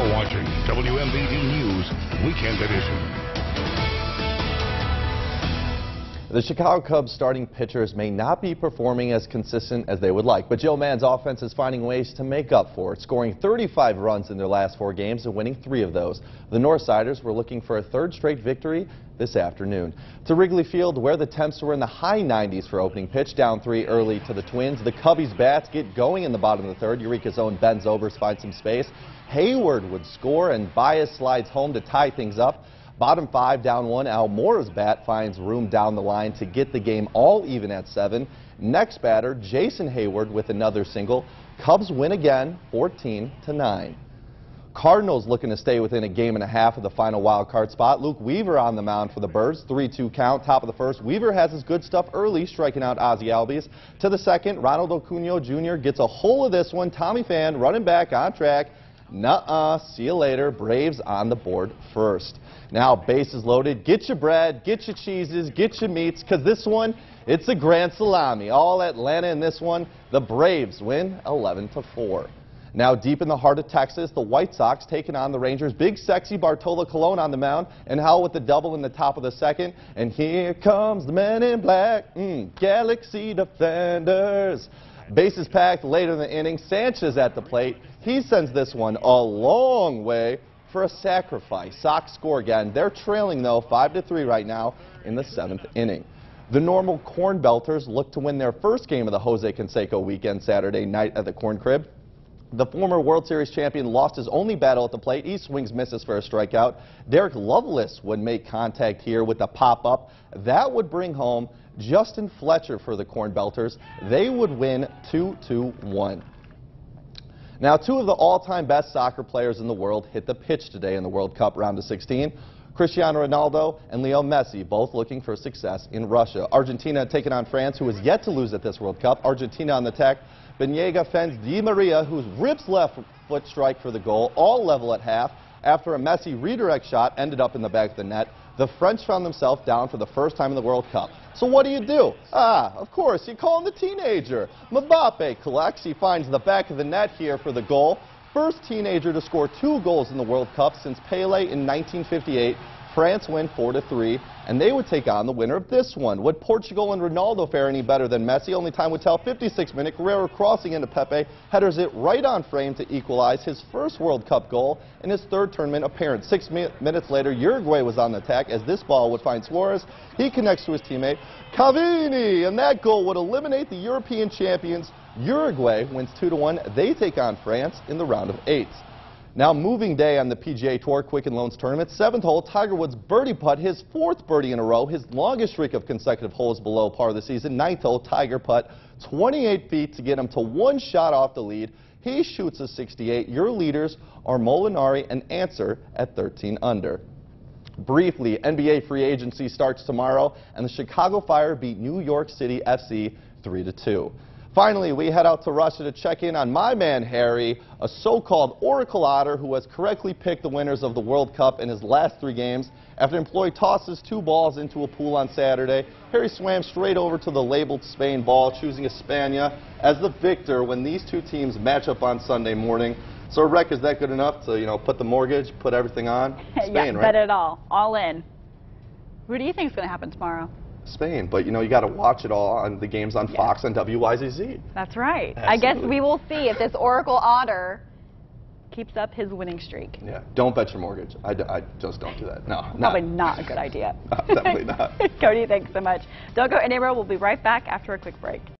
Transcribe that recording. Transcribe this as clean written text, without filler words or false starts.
You're watching WMVD News Weekend Edition. The Chicago Cubs starting pitchers may not be performing as consistent as they would like, but Joe Mann's offense is finding ways to make up for it, scoring 35 runs in their last 4 games and winning 3 of those. The Northsiders were looking for a 3rd straight victory this afternoon. To Wrigley Field, where the temps were in the high 90s for opening pitch, down 3 early to the Twins. The Cubbies bats get going in the bottom of the 3rd. Eureka's own Ben Zobrist finds some space. Hayward would score, and Baez slides home to tie things up. Bottom 5, down 1, Almora's bat finds room down the line to get the game all even at 7. Next batter, Jason Hayward with another single. Cubs win again, 14-9. Cardinals looking to stay within a game and a half of the final wild card spot. Luke Weaver on the mound for the Birds, 3-2 count, top of the 1st. Weaver has his good stuff early, striking out Ozzie Albies. To the 2nd, Ronald Acuna Jr. gets a hold of this one. Tommy Pham running back on track. Nuh-uh, see you later. Braves on the board first. Now, bases loaded. Get your bread, get your cheeses, get your meats, because this one, it's a grand salami. All Atlanta in this one. The Braves win 11-4. Now, deep in the heart of Texas, the White Sox taking on the Rangers. Big, sexy Bartolo Colon on the mound, and Howell with the double in the top of the 2nd. And here comes the men in black, Galaxy Defenders. Bases packed later in the inning. Sanchez at the plate. He sends this one a long way for a sacrifice. Sox score again. They're trailing, though, 5-3 right now in the 7th inning. The normal Corn Belters look to win their first game of the Jose Canseco weekend Saturday night at the Corn Crib. The former World Series champion lost his only battle at the plate. He swings, misses for a strikeout. Derek Lovelace would make contact here with a pop-up. That would bring home Justin Fletcher for the Corn Belters. They would win 2-1. Now, 2 of the all-time best soccer players in the world hit the pitch today in the World Cup round of 16. Cristiano Ronaldo and Leo Messi both looking for success in Russia. Argentina taking on France, who is yet to lose at this World Cup. Argentina on the attack. Banega fends Di Maria, who rips left foot strike for the goal, all level at half. After a Messi redirect shot ended up in the back of the net, the French found themselves down for the first time in the World Cup. So what do? Of course, you call him the teenager. Mbappe collects. He finds the back of the net here for the goal. First teenager to score 2 goals in the World Cup since Pele in 1958. France win 4-3, and they would take on the winner of this one. Would Portugal and Ronaldo fare any better than Messi? Only time would tell. 56-minute Guerrero crossing into Pepe, headers it right on frame to equalize his first World Cup goal in his 3rd tournament appearance. 6 minutes later, Uruguay was on the attack as this ball would find Suarez. He connects to his teammate Cavani, and that goal would eliminate the European champions. Uruguay wins 2-1. They take on France in the round of 8. Now, moving day on the PGA Tour Quicken Loans Tournament. 7th hole, Tiger Woods birdie putt, his 4th birdie in a row, his longest streak of consecutive holes below par of the season. 9th hole, Tiger putt 28 feet to get him to 1 shot off the lead. He shoots a 68. Your leaders are Molinari and Answer at 13 under. Briefly, NBA free agency starts tomorrow, and the Chicago Fire beat New York City FC 3-2. Finally, we head out to Russia to check in on my man Harry, a so-called Oracle Otter who has correctly picked the winners of the World Cup in his last 3 games. After employee tosses 2 balls into a pool on Saturday, Harry swam straight over to the labeled Spain ball, choosing España as the victor when these 2 teams match up on Sunday morning. So, Rec, is that good enough to, put the mortgage, put everything on? Spain, yeah, right? Bet it all in. Who do you think is going to happen tomorrow? Spain, but you got to watch it all on the games on Fox and WYZZ. That's right. Absolutely. I guess we will see if this Oracle Otter keeps up his winning streak. Yeah, don't bet your mortgage. I just don't do that. No, Probably not a good idea. Definitely not. Cody, thanks so much. Don't go anywhere. We'll be right back after a quick break.